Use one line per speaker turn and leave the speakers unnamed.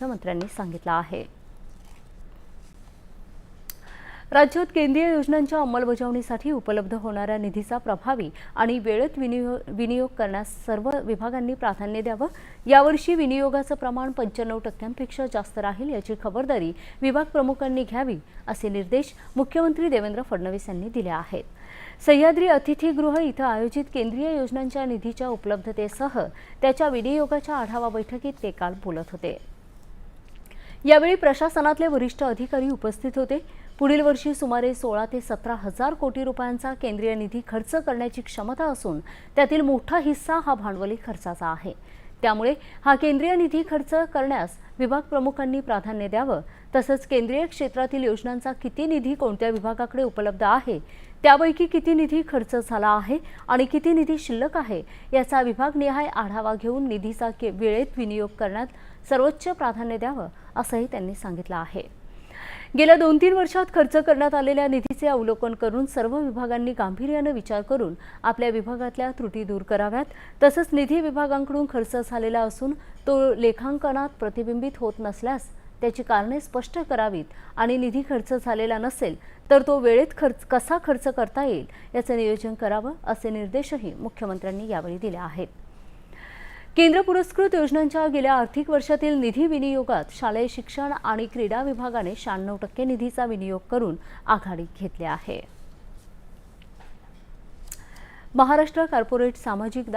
मुख्यमंत्र्यांनी सांगितलं आहे। राज्यात केंद्रीय योजनांच्या अंमलबजावणीसाठी उपलब्ध होणाऱ्या निधीचा प्रभावी आणि वेळेत विनियोग करण्यास सर्व विभागांनी प्राधान्य द्यावं। यावर्षी विनियोगाचं प्रमाण 95% जास्त राहील याची खबरदारी विभाग प्रमुखांनी घ्यावी असे निर्देश मुख्यमंत्री देवेंद्र फडणवीस यांनी दिले आहेत। सह्याद्री अतिथीगृह इथं आयोजित केंद्रीय योजनांच्या निधीच्या उपलब्धतेसह त्याच्या विनियोगाच्या आढावा बैठकीत ते काल बोलत होते। यावेळी प्रशासनातले वरिष्ठ अधिकारी उपस्थित होते। पुढील वर्षी सुमारे 16 ते 17 हजार कोटी रुपयांचा केंद्रीय निधी खर्च करण्याची क्षमता असून त्यातील मोठा हिस्सा हा भांडवली खर्चाचा आहे। त्यामुळे हा केंद्रीय निधी खर्च करण्यास विभाग प्रमुखांनी प्राधान्य द्यावं। तसंच केंद्रीय क्षेत्रातील योजनांचा किती निधी कोणत्या विभागाकडे उपलब्ध आहे, त्यापैकी किती निधी खर्च झाला आहे आणि किती निधी शिल्लक आहे याचा विभागनिहाय आढावा घेऊन निधीचा वेळेत विनियोग करण्यात सर्वोच्च प्राधान्य द्यावं असंही त्यांनी सांगितलं आहे। गेल्या 2-3 वर्षात खर्च करण्यात आलेल्या निधीचे अवलोकन करून सर्व विभागांनी गांभीर्याने विचार करून आपल्या विभागातल्या त्रुटी दूर कराव्यात। तसंच निधी विभागांकडून खर्च झालेला असून तो लेखांकनात प्रतिबिंबित होत नसल्यास त्याची कारणे स्पष्ट करावीत आणि निधी खर्च झालेला नसेल तर तो वेळेत कसा खर्च करता येईल याचे नियोजन करावं असे निर्देशही मुख्यमंत्र्यांनी यावेळी दिले आहेत। केंद्र पुरस्कृत योजनांच्या गेल्या आर्थिक वर्षातील निधी विनियोगात शालेय शिक्षण आणि क्रीडा विभागाने 96% निधीचा विनियोग करून आघाडी घेतली आहे। महाराष्ट्र कॉर्पोरेट सामाजिक